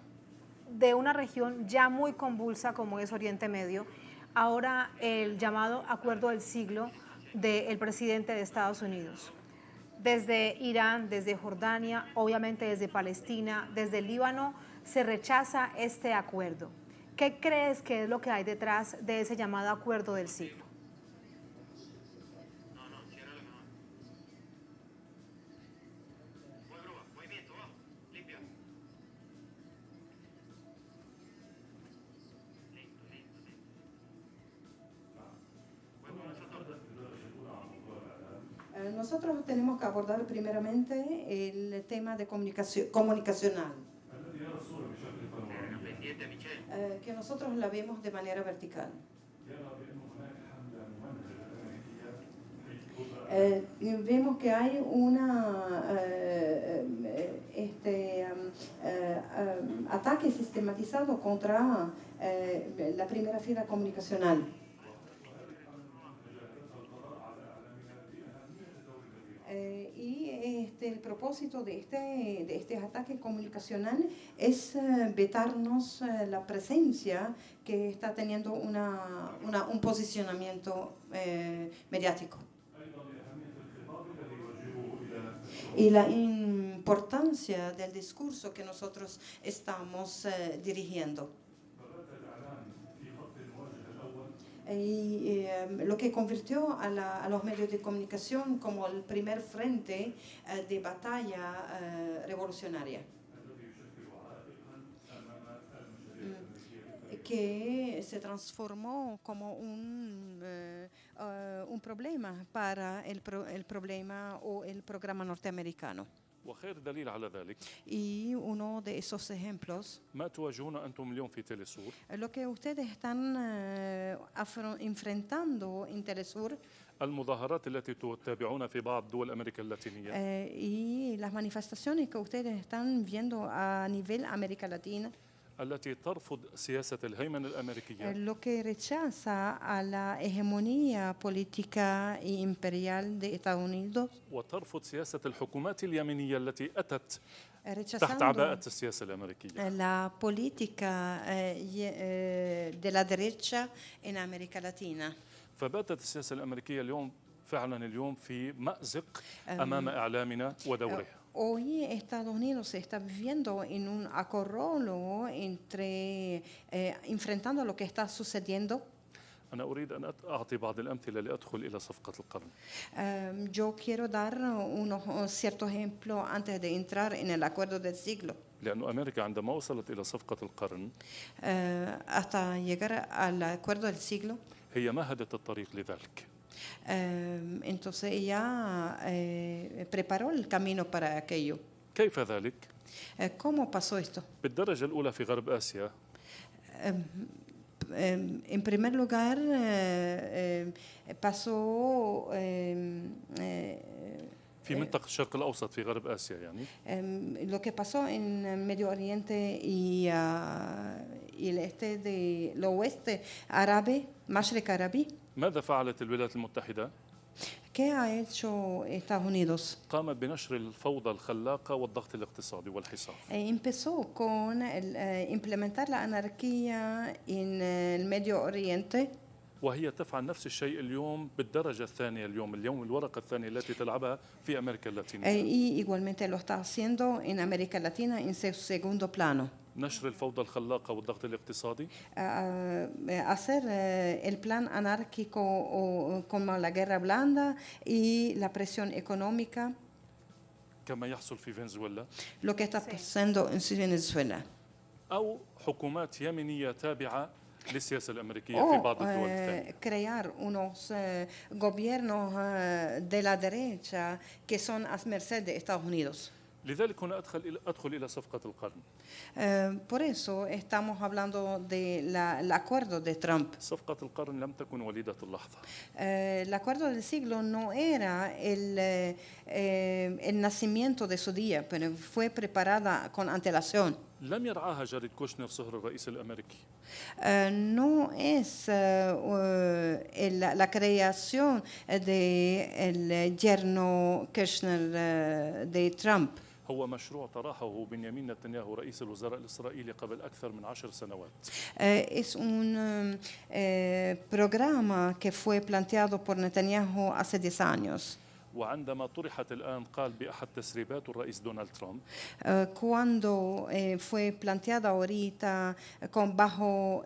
de una región ya muy convulsa como es Oriente Medio. Ahora el llamado Acuerdo del Siglo del presidente de Estados Unidos. Desde Irán, desde Jordania, obviamente desde Palestina, desde el Líbano, se rechaza este acuerdo. ¿Qué crees que es lo que hay detrás de ese llamado Acuerdo del Siglo? Nosotros tenemos que abordar primeramente el tema de comunicacional. que nosotros la vemos de manera vertical. Vemos que hay ataque sistematizado contra la primera fila comunicacional. Y el propósito de este ataque comunicacional es vetarnos la presencia que está teniendo un posicionamiento mediático. Y la importancia del discurso que nosotros estamos dirigiendo. Y lo que convirtió a los medios de comunicación como el primer frente de batalla revolucionaria, que se transformó como un problema para el problema o el programa norteamericano. وخير دليل على ذلك Y uno de esos ejemplos, ما تواجهونه أنتم اليوم في تيليسور lo que ustedes están enfrentando en Telesur, المظاهرات التي تتابعون في بعض دول أمريكا اللاتينية y las manifestaciones que ustedes están viendo a nivel América Latina, التي ترفض سياسة الهيمنة الأمريكية lo que rechaza a la hegemonía política e imperial de Estados Unidos, وترفض سياسة الحكومات اليمينية التي أتت تحت rechazando عباءة السياسة الأمريكية. la política de la derecha en América Latina. فباتت السياسة الأمريكية اليوم فعلا اليوم في مأزق أمام إعلامنا ودوره. Hoy Estados Unidos se está viviendo en un acorralo enfrentando lo que está sucediendo. أنا أريد أن أعطي بعض الأمثلة لأدخل إلى صفقة القرن. Yo quiero dar unos ciertos ejemplos antes de entrar en el acuerdo del siglo. لأن أمريكا عندما وصلت إلى صفقة القرن hasta llegar al acuerdo del siglo, هي مهدت الطريق لذلك. entonces ella preparó el camino para aquello. كيف ذلك؟ ¿Cómo pasó esto? بالدرجة الأولى في غرب آسيا En primer lugar, pasó في منطقة الشرق الأوسط في غرب آسيا يعني lo que pasó en el Medio Oriente y el este del oeste árabe, Mashriq árabe. ماذا فعلت الولايات المتحدة؟ ¿Qué ha hecho Estados Unidos? قامت بنشر الفوضى الخلاقة والضغط الاقتصادي والحصار. Empezó con implementar la anarquía en el Medio Oriente. وهي تفعل نفس الشيء اليوم بالدرجة الثانية اليوم الورقة الثانية التي تلعبها في أمريكا اللاتينية. Y igualmente lo está haciendo en América Latina en su segundo plano. نشر الفوضى الخلاقة والضغط الاقتصادي. Hacer el plan anárquico como la guerra blanda y la presión económica. كما يحصل في فنزويلا. Lo que está pasando en Venezuela. أو حكومات يمينية تابعة للسياسة الأمريكية في بعض الدول الثانية. Crear unos gobiernos de la derecha que son a merced de Estados Unidos. لذلك هنا أدخل إلى صفقة القرن. Por eso estamos hablando del acuerdo de Trump. صفقة القرن لم تكن وليدة اللحظة. El acuerdo del siglo no era el nacimiento de su día, pero fue preparada con antelación. لم يرعاها جاريد كوشنر صهر الرئيس الأمريكي. No es la creación del yerno Kushner de Trump. هو مشروع طرحه بنيامين نتنياهو رئيس الوزراء الإسرائيلي قبل أكثر من 10 سنوات. Es un programa que fue planteado por Netanyahu hace 10 años. وعندما طرحت الآن قال بأحد تسريبات الرئيس دونالد ترامب cuando fue planteada ahorita bajo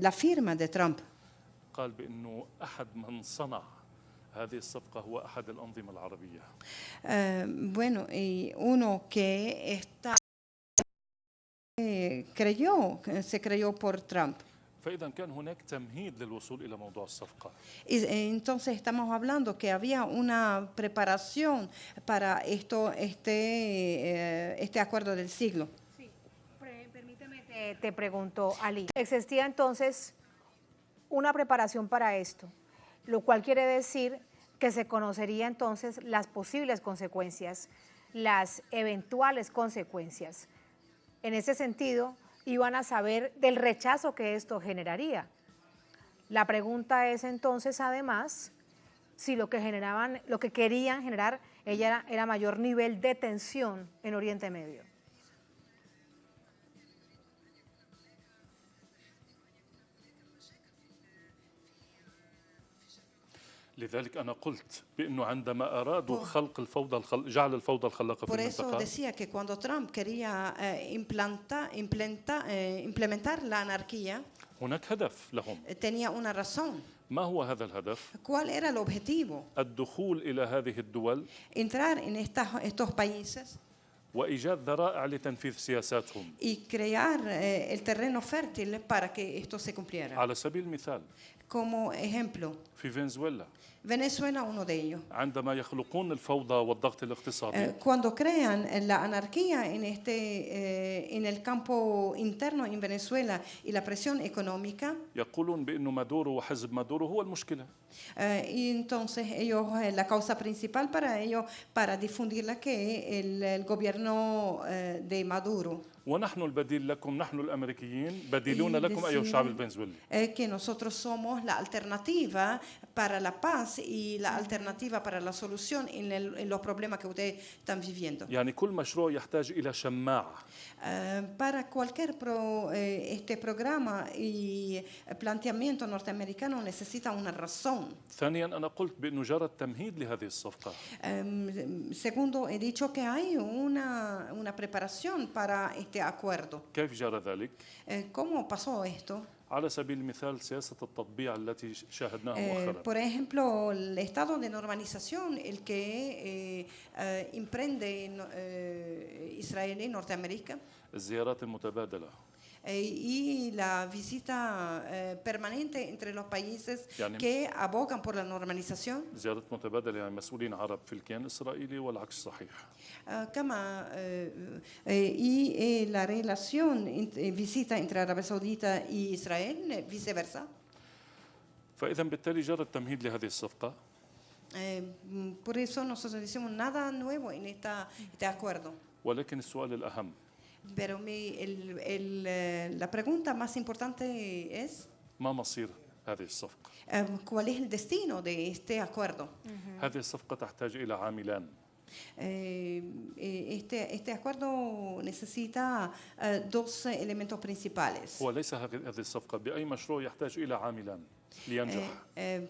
la firma de Trump, قال بأنه أحد من صنع هذه الصفقة هو أحد الأنظمة العربية. Bueno, y uno que está se creyó por Trump. فإذا كان هناك تمهيد للوصول إلى موضوع الصفقة. Entonces estamos hablando que había una preparación para este acuerdo del siglo. te preguntó Ali. Existía entonces una preparación para esto, lo cual quiere decir que se conocería entonces las posibles consecuencias, las eventuales consecuencias. En ese sentido, iban a saber del rechazo que esto generaría. La pregunta es entonces, además, si lo que querían generar era mayor nivel de tensión en Oriente Medio. لذلك أنا قلت بأنه عندما أرادوا خلق الفوضى جعل الفوضى الخلاقة في Por eso المنطقة decía que cuando Trump quería implementar la anarquía, هناك هدف لهم. tenía una razón. ما هو هذا الهدف؟ ¿Cuál era el objetivo? الدخول إلى هذه الدول Entrar en estos países وإيجاد ذرائع لتنفيذ سياساتهم. y crear el terreno fértil para que esto se cumpliera. على سبيل المثال Como ejemplo, في فنزويلا Venezuela, uno de ellos. عندما يخلقون الفوضى والضغط الاقتصادي Cuando crean la anarquía en el campo interno en Venezuela y la presión económica, يقولون بأنه مادورو وحزب مادورو هو المشكلة. y entonces ellos, la causa principal para ellos, para difundirla, que el gobierno de Maduro. ونحن البديل لكم نحن الأمريكيين بديلون لكم أيها الشعب الفنزويلي. Que nosotros somos la alternativa para la paz y la alternativa para la solución en los problemas que ustedes están viviendo. يعني كل مشروع يحتاج إلى شماعة. Para cualquier programa y planteamiento norteamericano necesita una razón. ثانيا أنا قلت بأنه جرى التمهيد لهذه الصفقة. Segundo, he dicho que hay una preparación para este acuerdo. كيف جرى ذلك؟ ¿Cómo pasó esto? على سبيل المثال سياسة التطبيع التي شاهدناها مؤخرا. Por ejemplo, el estado de normalización, el que emprende Israel y Norteamérica. الزيارات المتبادلة. Y la visita permanente entre los países que abogan por la normalización. زيارات متبادلة يعني مسؤولين عرب في الكيان الإسرائيلي والعكس صحيح. Y la relación visita entre Arabia Saudita y Israel, viceversa. فإذا بالتالي جرى التمهيد لهذه الصفقة. Por eso nosotros decimos nada nuevo en este acuerdo. ولكن السؤال الأهم. Pero la pregunta más importante es ما مصير هذه الصفقة؟ ¿cuál es el destino de este acuerdo? هذه الصفقة تحتاج إلى عاملان. Este acuerdo necesita dos elementos principales. هو ليس هذه الصفقة بأي مشروع يحتاج إلى عاملان لينجح.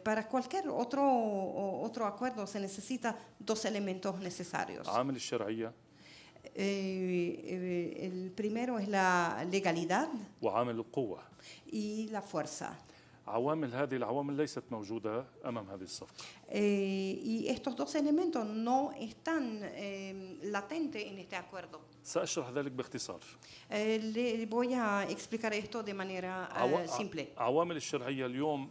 Para cualquier otro acuerdo se necesita dos elementos necesarios. عامل الشرعية. El primero es la legalidad وعامل القوة. y la fuerza. عوامل هذه العوامل ليست موجودة أمام هذه الصفقة. Y estos dos elementos no están latentes en este acuerdo. سأشرح ذلك باختصار. Le voy a explicar esto de manera simple. عوامل الشرعية اليوم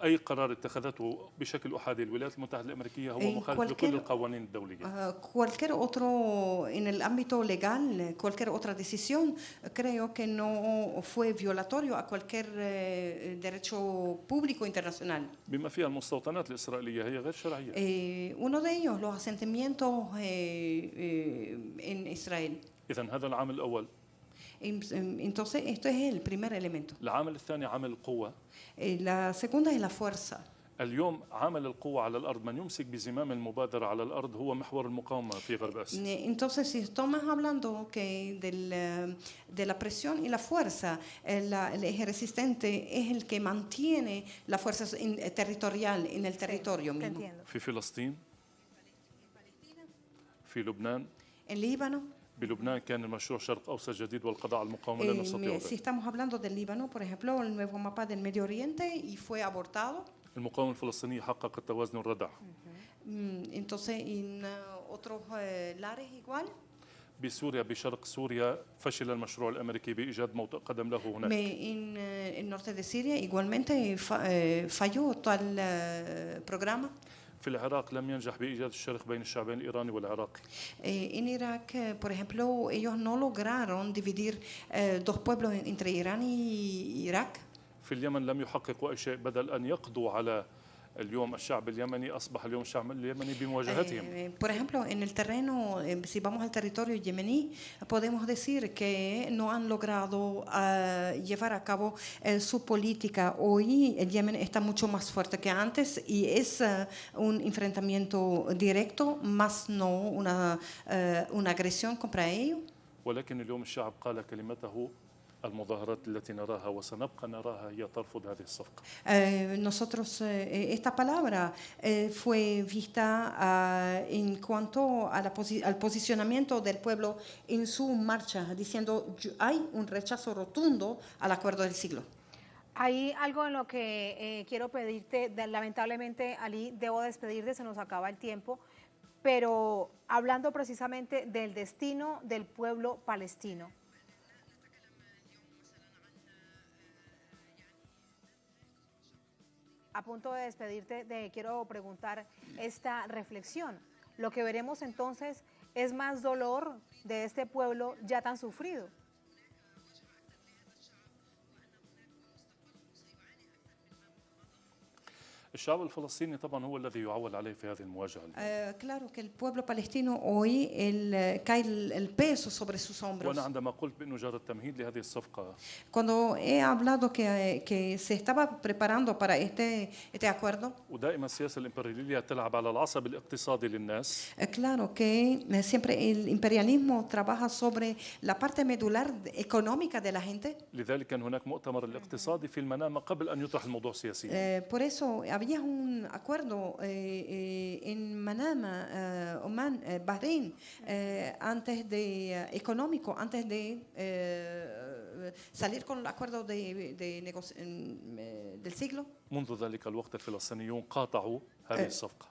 أي قرار اتخذته بشكل أحادي الولايات المتحدة الأمريكية هو مخالف لكل القوانين الدولية. Cualquier otro, en el ámbito legal, cualquier otra decisión, creo que no fue violatorio a cualquier derecho público internacional. بما فيها المستوطنات الإسرائيلية هي غير شرعية. Uno de ellos, los asentamientos en Israel. إذن هذا العامل الأول. Entonces, esto es el primer elemento. العامل الثاني عامل القوة. La segunda es la fuerza. اليوم عامل القوة على الأرض من يمسك بزمام المبادرة على الأرض هو محور المقاومة في غرب آسيا. Entonces, si estamos hablando que de la presión y la fuerza, el eje resistente es el que mantiene la fuerza territorial en el territorio mismo. في فلسطين. في لبنان. En Líbano. بلبنان كان المشروع شرق أوسط جديد والقضاء على المقاومة لا نستطيع Si estamos hablando del Líbano, por ejemplo, el nuevo mapa del Medio Oriente y fue abortado. المقاومة الفلسطينية حققت توازن الردع. Entonces, en otros lares igual. بسوريا بشرق سوريا فشل المشروع الأمريكي بإيجاد موطئ قدم له هناك. En el norte de Siria igualmente falló tal programa. في العراق لم ينجح بإيجاد الشرخ بين الشعبين الإيراني والعراقي. En Irak, por ejemplo, ellos no lograron dividir dos pueblos entre Irán y Irak. في اليمن لم يحققوا أي شيء، بدل أن يقضوا على اليوم الشعب اليمني أصبح اليوم الشعب اليمني بمواجهتهم. Por ejemplo, en el terreno, si vamos al territorio yemení, podemos decir que no han logrado llevar a cabo su política. Hoy el Yemen está mucho más fuerte que antes y es un enfrentamiento directo, más no una agresión contra ellos. ولكن اليوم الشعب قال كلمته. المظاهرات التي نراها وسنبقى نراها هي ترفض هذه الصفقة. Nosotros, esta palabra fue vista en cuanto a al posicionamiento del pueblo en su marcha, diciendo hay un rechazo rotundo al acuerdo del siglo. Hay algo en lo que quiero pedirte, lamentablemente, Ali, debo despedirte, se nos acaba el tiempo, pero hablando precisamente del destino del pueblo palestino. A punto de despedirte, quiero preguntar esta reflexión. Lo que veremos entonces es más dolor de este pueblo ya tan sufrido. الشعب الفلسطيني طبعا هو الذي يعول عليه في هذه المواجهة. Claro que el pueblo palestino hoy cae el peso sobre sus hombros. وأنا عندما قلت بأنه جرى التمهيد لهذه الصفقة. Cuando he hablado que se estaba preparando para este acuerdo. ودائما السياسة الإمبريالية تلعب على العصب الاقتصادي للناس. Claro que siempre el imperialismo trabaja sobre la parte medular económica de la gente. لذلك كان هناك مؤتمر الاقتصادي في المنامة قبل أن يطرح الموضوع سياسيا. Por eso había un acuerdo en Manama, Oman, Bahrein, antes de económico, antes de salir con el acuerdo del siglo. منذ ذلك الوقت الفلسطينيون قاطعوا هذه الصفقة.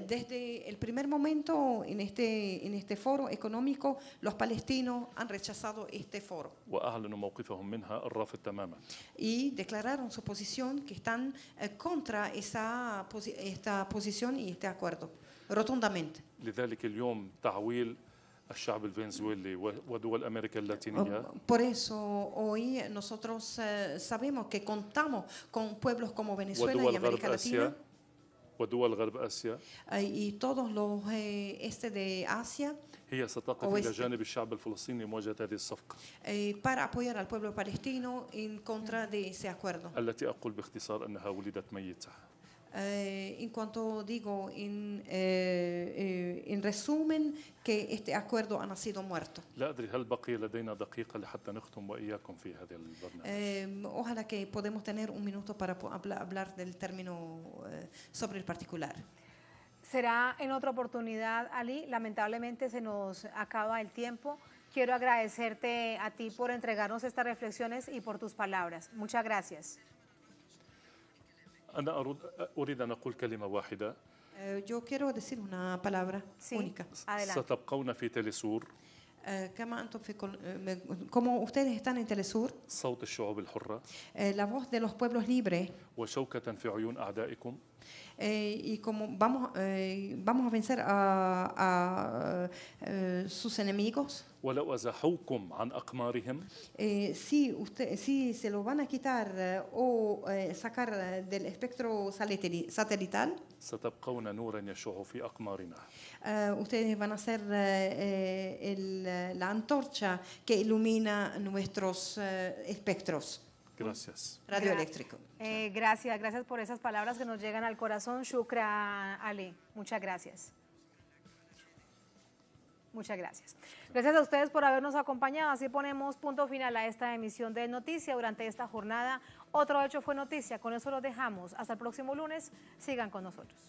Desde el primer momento en este foro económico, los palestinos han rechazado este foro. وأعلنوا موقفهم منها الرافض تماما. Y declararon su posición que están contra esta posición y este acuerdo, rotundamente. لذلك اليوم تعويل الشعب الفنزويلي ودول أمريكا اللاتينية. Por eso hoy nosotros sabemos que contamos con pueblos como Venezuela y América Latina. ودول غرب آسيا. Y todos los de Asia. هي ستقف إلى جانب الشعب الفلسطيني لمواجهة هذه الصفقة. Para apoyar al pueblo palestino en contra de ese acuerdo. التي أقول باختصار أنها ولدت ميتة. En cuanto digo en resumen que este acuerdo ha nacido muerto. لا أدري هل بقي لدينا دقيقة لحتى نختم وإياكم في هذا البرنامج. Ojalá que podemos tener un minuto para hablar del término sobre el particular. Será en otra oportunidad, Ali. Lamentablemente se nos acaba el tiempo. Quiero agradecerte a ti por entregarnos estas reflexiones y por tus palabras. Muchas gracias. أنا أريد أن أقول كلمة واحدة. Yo quiero decir una palabra única. ستبقون في تلسور. Como ustedes están en Telesur. صوت الشعوب الحرة. La voz de los pueblos libres. وشوكة في عيون أعدائكم. Y como vamos a vencer a sus enemigos. ولو أزاحوكم عن أقمارهم. Si se lo van a quitar o sacar del espectro satelital. ستبقون نورا يشع في أقمارنا. Ustedes van a ser la antorcha que ilumina nuestros espectros. Gracias. Radioeléctrico. Gracias por esas palabras que nos llegan al corazón. Shukra, Ali. Muchas gracias. Muchas gracias. Gracias a ustedes por habernos acompañado. Así ponemos punto final a esta emisión de Noticia durante esta jornada. Otro hecho fue noticia. Con eso los dejamos. Hasta el próximo lunes. Sigan con nosotros.